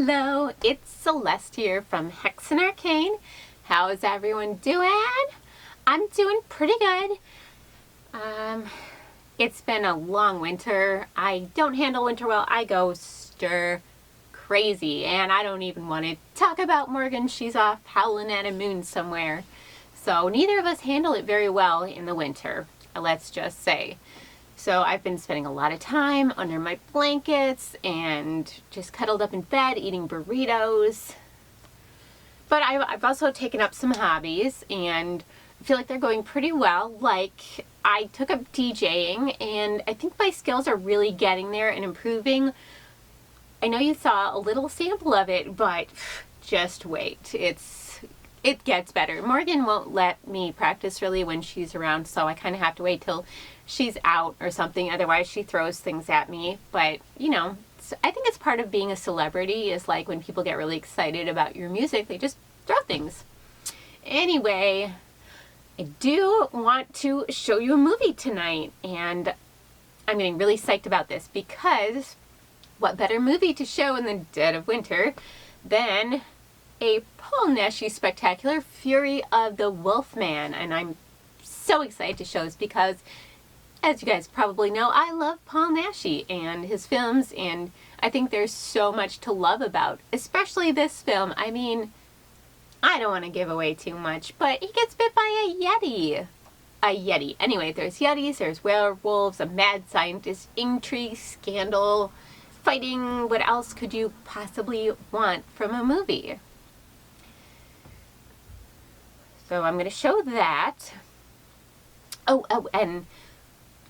Hello, it's Celeste here from Hexen Arcane. How is everyone doing? I'm doing pretty good. It's been a long winter. I don't handle winter well. I go stir crazy, and I don't even want to talk about Morgan. She's off howling at a moon somewhere. So neither of us handle it very well in the winter, let's just say. So I've been spending a lot of time under my blankets and just cuddled up in bed eating burritos. But I've also taken up some hobbies and I feel like they're going pretty well. Like I took up DJing and I think my skills are really getting there and improving. I know you saw a little sample of it, but just wait. It gets better. Morgan won't let me practice really when she's around, so I kind of have to wait till she's out or something. Otherwise, she throws things at me. But, you know, I think it's part of being a celebrity is like when people get really excited about your music, they just throw things. Anyway, I do want to show you a movie tonight, and I'm getting really psyched about this because what better movie to show in the dead of winter than a Paul Naschy spectacular, Fury of the Wolfman. And I'm so excited to show this because, as you guys probably know, I love Paul Naschy and his films, and I think there's so much to love about, especially this film. I mean, I don't want to give away too much, but he gets bit by a Yeti. A Yeti. Anyway, there's Yetis, there's werewolves, a mad scientist, intrigue, scandal, fighting. What else could you possibly want from a movie? So I'm going to show that. Oh, and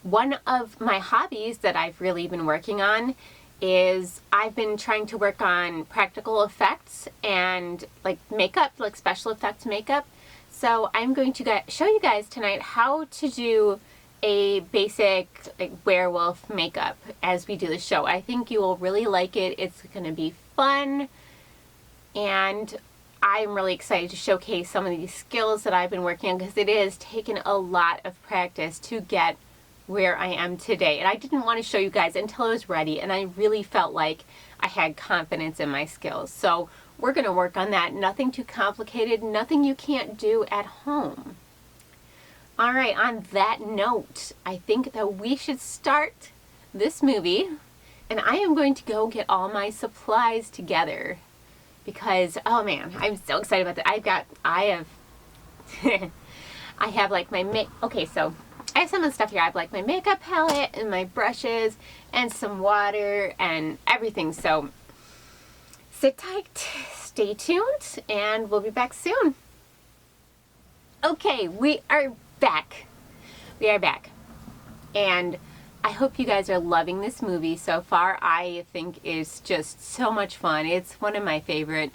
one of my hobbies that I've really been working on is I've been trying to work on practical effects and like makeup, like special effects makeup. So I'm going to show you guys tonight how to do a basic like werewolf makeup as we do the show. I think you will really like it. It's going to be fun, and I'm really excited to showcase some of these skills that I've been working on because it has taken a lot of practice to get where I am today. And I didn't want to show you guys until I was ready, and I really felt like I had confidence in my skills. So we're going to work on that. Nothing too complicated, nothing you can't do at home. All right, on that note, I think that we should start this movie, and I am going to go get all my supplies together. Because, oh man, I'm so excited about that. I have like my okay, so I have some of the stuff here. I have like my makeup palette and my brushes and some water and everything. So sit tight, stay tuned, and we'll be back soon. Okay, we are back. We are back. And I hope you guys are loving this movie so far. I think it's just so much fun. It's one of my favorite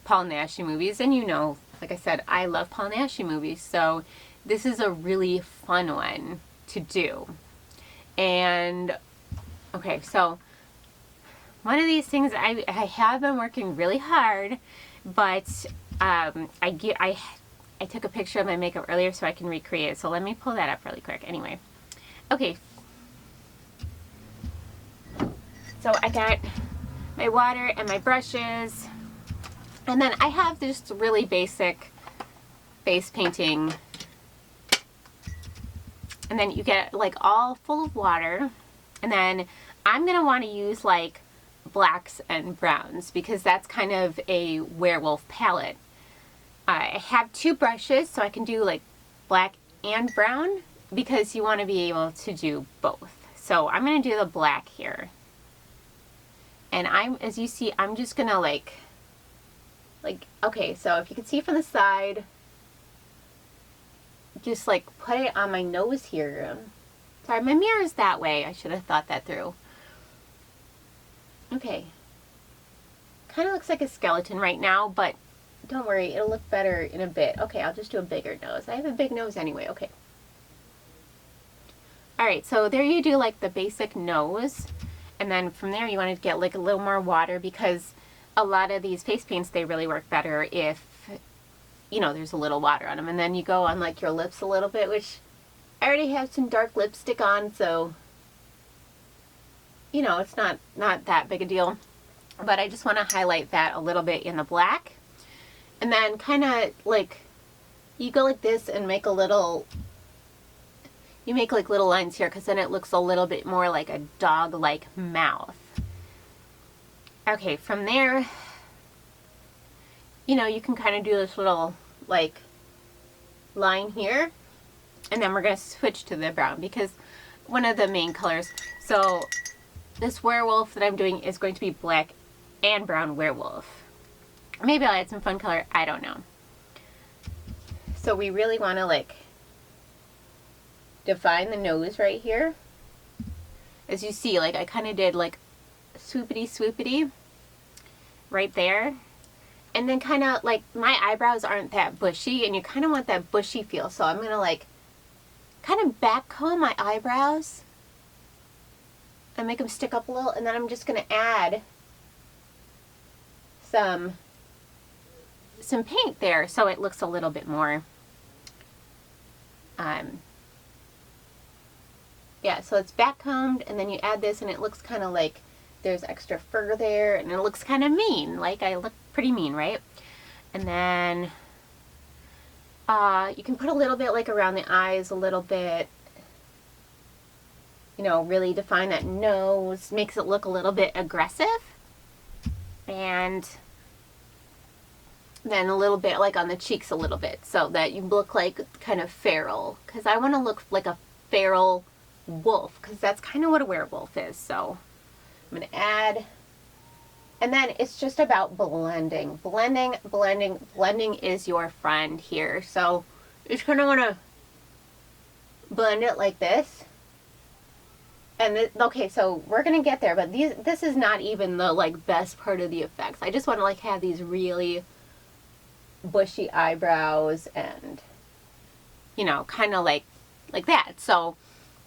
Paul Naschy movies. And you know, like I said, I love Paul Naschy movies. So this is a really fun one to do. And, okay, so one of these things, I have been working really hard, but I took a picture of my makeup earlier so I can recreate it. So let me pull that up really quick. Anyway, okay. So I got my water and my brushes, and then I have this really basic face painting, and then you get like all full of water, and then I'm going to want to use like blacks and browns because that's kind of a werewolf palette. I have two brushes so I can do like black and brown because you want to be able to do both. So I'm going to do the black here. And as you see, I'm just gonna like, okay, so if you can see from the side, just like put it on my nose here. Sorry, my mirror is that way. I should have thought that through. Okay. Kind of looks like a skeleton right now, but don't worry, it'll look better in a bit. Okay, I'll just do a bigger nose. I have a big nose anyway, okay. Alright, so there you do like the basic nose. And then from there you want to get like a little more water because a lot of these face paints, they really work better if, you know, there's a little water on them. And then you go on like your lips a little bit, which I already have some dark lipstick on, so, you know, it's not that big a deal. but I just want to highlight that a little bit in the black. And then kind of like, you go like this and make a little, you make like little lines here, because then it looks a little bit more like a dog-like mouth. Okay, from there, you know, you can kind of do this little like line here, and then we're going to switch to the brown, because one of the main colors, so this werewolf that I'm doing is going to be black and brown werewolf. Maybe I'll add some fun color, I don't know. So we really want to like define the nose right here. As you see, like I kind of did like swoopity swoopity right there. And then kind of like my eyebrows aren't that bushy, and you kind of want that bushy feel. So I'm going to like kind of back comb my eyebrows and make them stick up a little. And then I'm just going to add some paint there so it looks a little bit more, yeah, so it's back combed, and then you add this and it looks kind of like there's extra fur there, and it looks kind of mean, like I look pretty mean, right? And then you can put a little bit like around the eyes a little bit, you know, really define that nose, makes it look a little bit aggressive. And then a little bit like on the cheeks a little bit, so that you look like kind of feral, because I want to look like a feral wolf, because that's kind of what a werewolf is. So I'm going to add, and then it's just about blending. Blending is your friend here. So you're just going to want to blend it like this. And okay, so we're going to get there, but this is not even the like best part of the effects. I just want to like have these really bushy eyebrows and, you know, kind of like that. So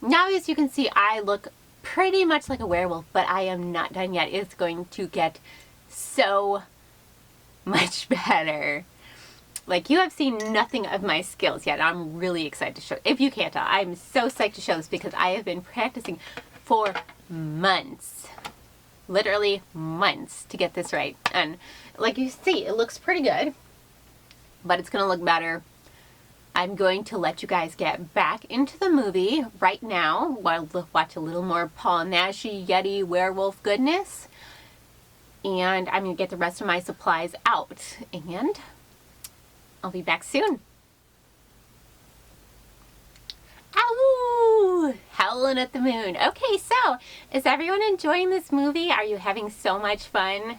now, as you can see, I look pretty much like a werewolf, but I am not done yet. It's going to get so much better. Like, you have seen nothing of my skills yet. I'm really excited to show. If you can't tell, I'm so psyched to show this, because I have been practicing for months. Literally months to get this right. And like you see, it looks pretty good, but it's going to look better. I'm going to let you guys get back into the movie right now while we watch a little more Paul Naschy Yeti werewolf goodness. And I'm going to get the rest of my supplies out. And I'll be back soon. Ow! Howling at the Moon. Okay, so is everyone enjoying this movie? Are you having so much fun?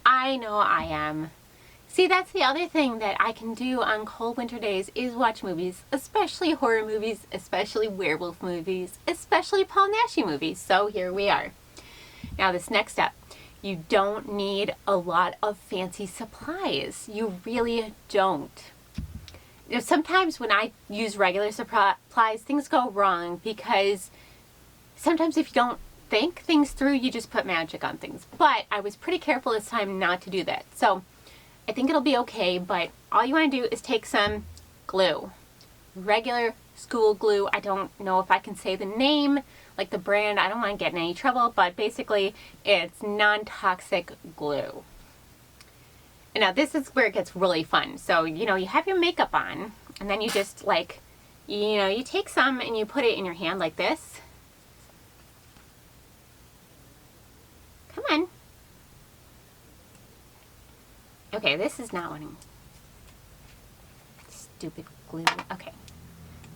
I know I am. See, that's the other thing that I can do on cold winter days is watch movies, especially horror movies, especially werewolf movies, especially Paul Naschy movies. So here we are. Now this next step, you don't need a lot of fancy supplies. You really don't. You know, sometimes when I use regular supplies, things go wrong, because sometimes if you don't think things through, you just put magic on things. But I was pretty careful this time not to do that. So I think it'll be okay, but all you want to do is take some glue. Regular school glue. I don't know if I can say the name, like the brand. I don't want to get in any trouble, but basically it's non-toxic glue. And now this is where it gets really fun. So, you know, you have your makeup on, and then you just like, you know, you take some and you put it in your hand like this. Come on. Okay, this is not wanting. Stupid glue. Okay.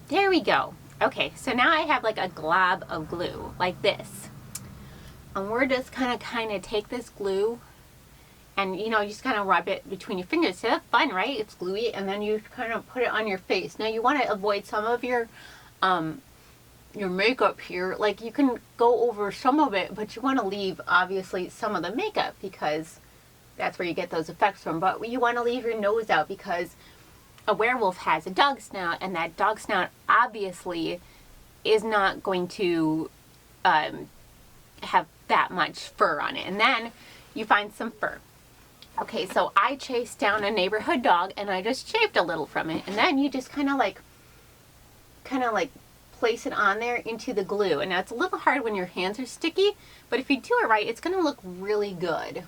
There we go. Okay, so now I have like a glob of glue, like this. And we're just kind of take this glue, and you know, you just kind of rub it between your fingers. So that's fun, right? It's gluey, and then you kind of put it on your face. Now you want to avoid some of your makeup here. Like, you can go over some of it, but you want to leave obviously some of the makeup, because that's where you get those effects from. But you want to leave your nose out, because a werewolf has a dog snout, and that dog snout obviously is not going to have that much fur on it. And then you find some fur. Okay, so I chased down a neighborhood dog, and I just shaved a little from it. And then you just kind of like place it on there into the glue. And now it's a little hard when your hands are sticky, but if you do it right, it's going to look really good.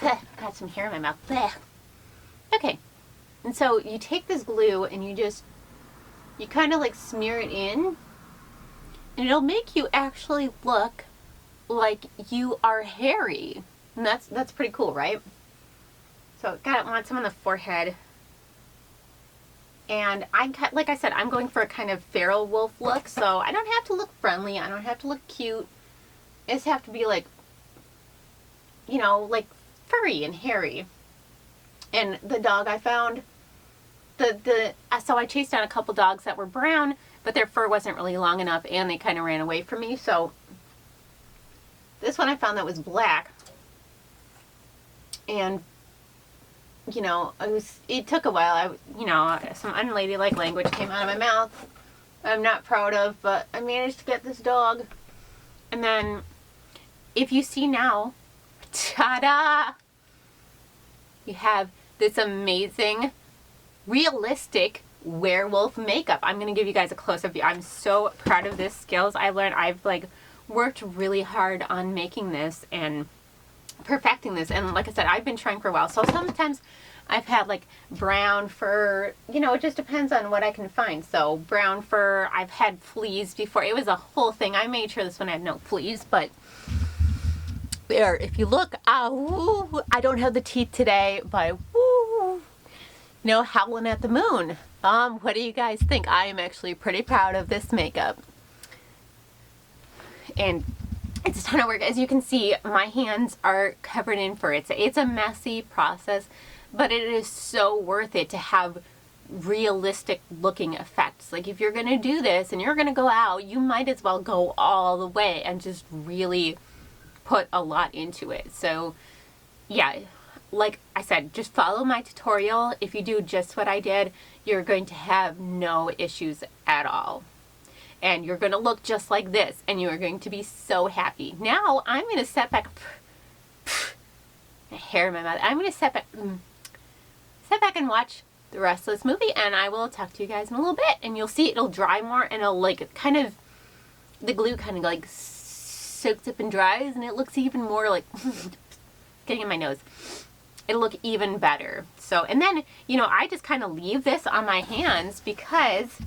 Got some hair in my mouth. Okay, and so you take this glue and you kind of like smear it in, and it'll make you actually look like you are hairy. And that's pretty cool, right? So want some on the forehead. And like I said, I'm going for a kind of feral wolf look, so I don't have to look friendly. I don't have to look cute. I just have to be like, you know, like furry and hairy. And the dog I found, so I chased down a couple dogs that were brown, but their fur wasn't really long enough, and they kind of ran away from me. So this one I found that was black, and you know, it took a while. Some unladylike language came out of my mouth I'm not proud of, but I managed to get this dog. And then, if you see now, ta-da! You have this amazing, realistic werewolf makeup. I'm going to give you guys a close-up view. I'm so proud of this skills I've learned. I've like worked really hard on making this and perfecting this, and like I said, I've been trying for a while. So sometimes I've had like brown fur, you know, it just depends on what I can find. So brown fur, I've had fleas before. It was a whole thing. I made sure this one had no fleas, but there, if you look, woo, I don't have the teeth today, but woo, you know, howling at the moon. What do you guys think? I am actually pretty proud of this makeup. And it's a ton of work. As you can see, my hands are covered in fur. It's a messy process, but it is so worth it to have realistic looking effects. Like if you're going to do this and you're going to go out, you might as well go all the way and just really put a lot into it. So yeah, like I said, just follow my tutorial. If you do just what I did, you're going to have no issues at all. And you're going to look just like this, and you are going to be so happy. Now, I'm going to step back. Hair in my mouth. I'm going to step back and watch the rest of this movie, and I will talk to you guys in a little bit. And you'll see it'll dry more, and it'll like kind of, the glue kind of like soaks up and dries, and it looks even more like, getting in my nose. It'll look even better. So, and then, you know, I just kind of leave this on my hands because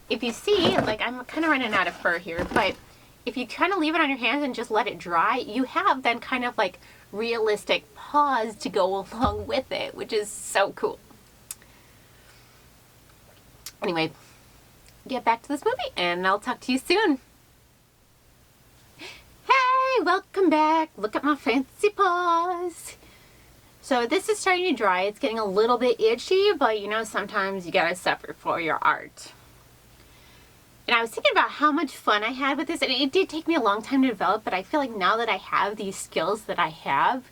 if you see, like I'm kind of running out of fur here, but if you kind of leave it on your hands and just let it dry, you have then kind of like realistic paws to go along with it, which is so cool. Anyway, get back to this movie and I'll talk to you soon. Hey, welcome back. Look at my fancy paws. So this is starting to dry. It's getting a little bit itchy, but you know, sometimes you gotta suffer for your art. And I was thinking about how much fun I had with this, and it did take me a long time to develop, but I feel like now that I have these skills that I have,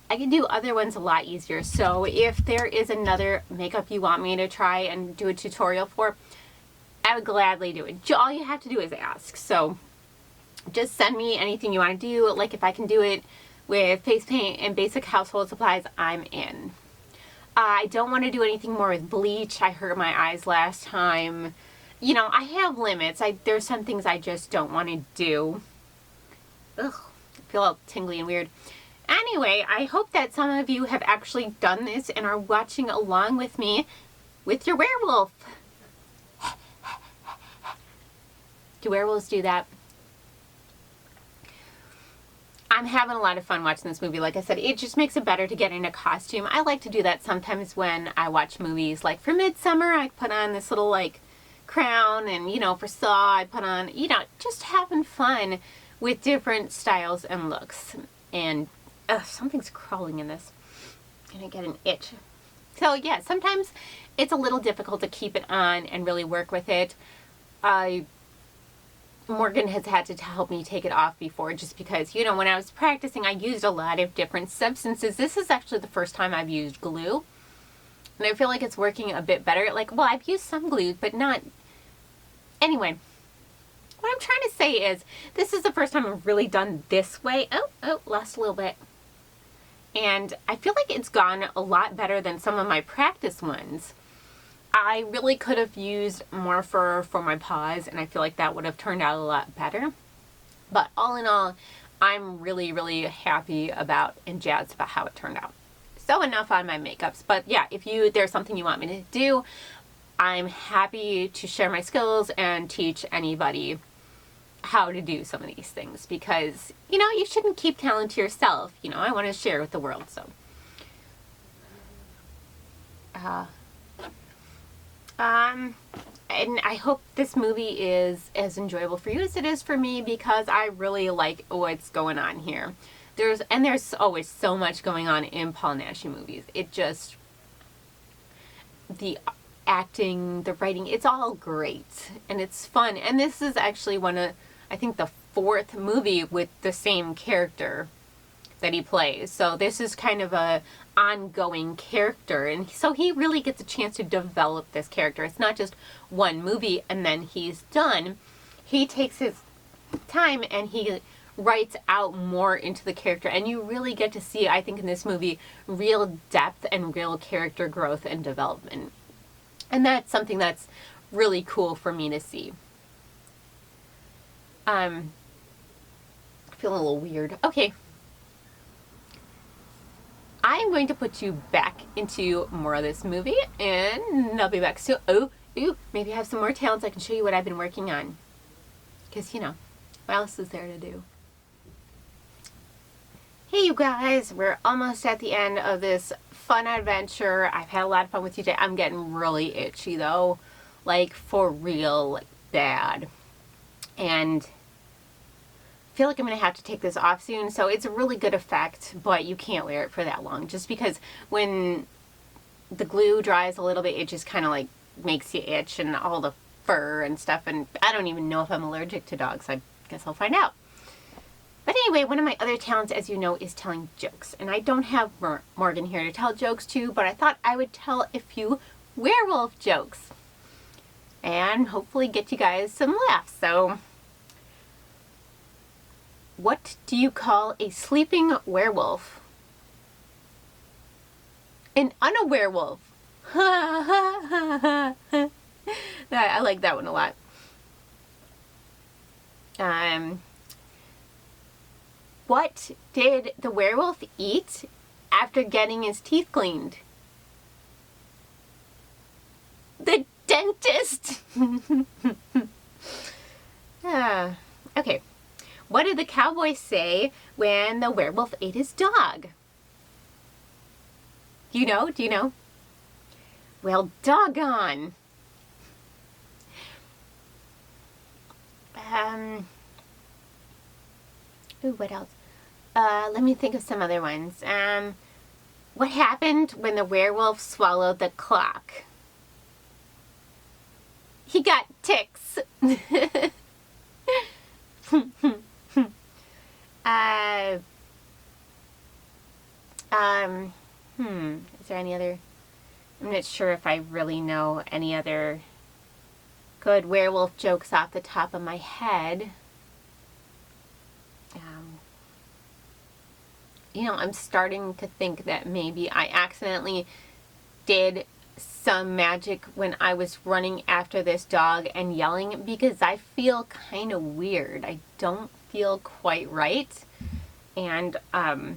I can do other ones a lot easier. So if there is another makeup you want me to try and do a tutorial for, I would gladly do it. All you have to do is ask. So just send me anything you want to do. Like if I can do it with face paint and basic household supplies, I'm in. I don't want to do anything more with bleach. I hurt my eyes last time. You know, I have limits. There's some things I just don't want to do. Ugh, I feel all tingly and weird. Anyway, I hope that some of you have actually done this and are watching along with me with your werewolf. Do werewolves do that? I'm having a lot of fun watching this movie. Like I said, it just makes it better to get in a costume. I like to do that sometimes when I watch movies. Like for Midsummer, I put on this little like crown, and you know, for Saw I put on, you know, just having fun with different styles and looks. And something's crawling in this. I'm gonna get an itch. So yeah, sometimes it's a little difficult to keep it on and really work with it. Morgan has had to help me take it off before, just because, you know, when I was practicing I used a lot of different substances. This is actually the first time I've used glue, and I feel like it's working a bit better. Like, well, I've used some glue, but not. Anyway, what I'm trying to say is this is the first time I've really done this way. Oh, lost a little bit. And I feel like it's gone a lot better than some of my practice ones. I really could have used more fur for my paws, and I feel like that would have turned out a lot better. But all in all, I'm really, really happy about and jazzed about how it turned out. So enough on my makeups. But yeah, if there's something you want me to do, I'm happy to share my skills and teach anybody how to do some of these things, because, you know, you shouldn't keep talent to yourself. You know, I want to share with the world. So and I hope this movie is as enjoyable for you as it is for me, because I really like what's going on here. There's always so much going on in Paul Naschy movies. It just, the acting, the writing, it's all great and it's fun. And this is actually I think the 4th movie with the same character that he plays. So this is kind of a ongoing character, and so he really gets a chance to develop this character. It's not just one movie and then he's done. He takes his time and he writes out more into the character, and you really get to see, I think, in this movie, real depth and real character growth and development. And that's something that's really cool for me to see. I feel a little weird. Okay. I'm going to put you back into more of this movie, and I'll be back soon. Maybe I have some more talents. I can show you what I've been working on. Because, you know, what else is there to do? Hey, you guys. We're almost at the end of this fun adventure. I've had a lot of fun with you today. I'm getting really itchy, though. Like, for real. Like, bad. And I feel like I'm going to have to take this off soon. So it's a really good effect, but you can't wear it for that long. Just because when the glue dries a little bit, it just kind of like makes you itch, and all the fur and stuff. And I don't even know if I'm allergic to dogs. I guess I'll find out. But anyway, one of my other talents, as you know, is telling jokes. And I don't have Morgan here to tell jokes to, but I thought I would tell a few werewolf jokes. And hopefully get you guys some laughs. So, what do you call a sleeping werewolf? An unwerewolf. I like that one a lot. What did the werewolf eat after getting his teeth cleaned? The dentist. Okay. What did the cowboy say when the werewolf ate his dog? Do you know? Do you know? Well, doggone. Ooh, what else? Let me think of some other ones. What happened when the werewolf swallowed the clock? He got ticks. Is there any other? I'm not sure if I really know any other good werewolf jokes off the top of my head. You know, I'm starting to think that maybe I accidentally did some magic when I was running after this dog and yelling, because I feel kind of weird. I don't feel quite right. And all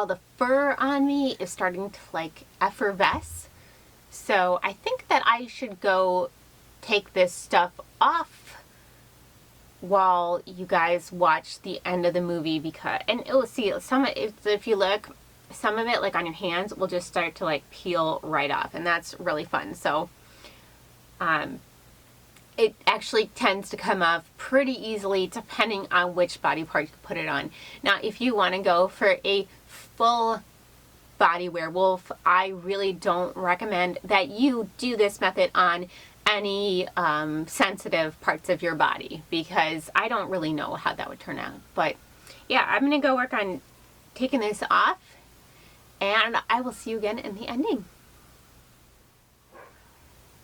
the fur on me is starting to like effervesce. So I think that I should go take this stuff off while you guys watch the end of the movie, because, and it will see some, if you look, some of it, like on your hands, will just start to like peel right off, and that's really fun. So it actually tends to come off pretty easily depending on which body part you put it on. Now, if you want to go for a full body werewolf, I really don't recommend that you do this method on any sensitive parts of your body, because I don't really know how that would turn out. But yeah, I'm going to go work on taking this off, and I will see you again in the ending.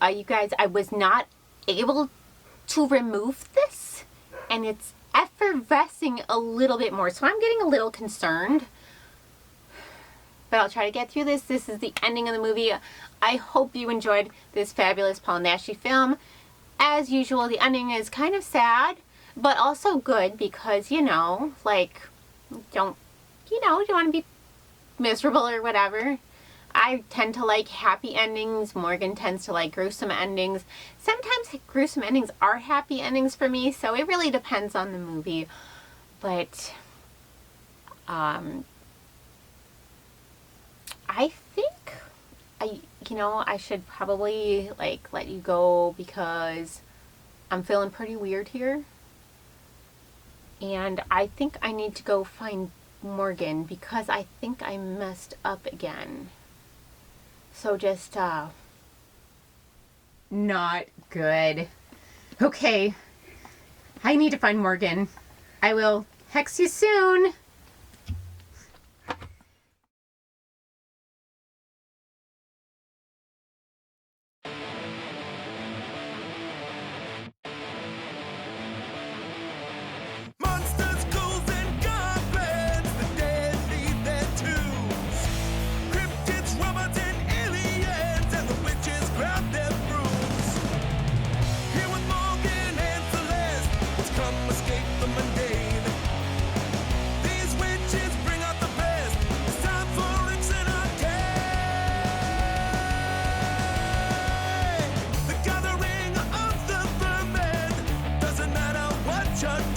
You guys, I was not able to remove this, and it's effervescing a little bit more, so I'm getting a little concerned. but I'll try to get through this. This is the ending of the movie. I hope you enjoyed this fabulous Paul Naschy film. As usual, the ending is kind of sad, but also good because, you know, like, don't you want to be miserable or whatever. I tend to like happy endings. Morgan tends to like gruesome endings. Sometimes gruesome endings are happy endings for me, so it really depends on the movie. But I think I should probably like let you go because I'm feeling pretty weird here. And I think I need to go find Morgan because I think I messed up again. So just, not good. Okay. I need to find Morgan. I will hex you soon. Monsters, ghouls, and goblins, the dead leave their tombs. Cryptids, robots, and aliens, and the witches grab their brooms. Here with Morgan and Celeste, it's come escape the mundane. These witches bring out the best. It's time for Hexen Arcane. The gathering of the vermin. Doesn't matter what you're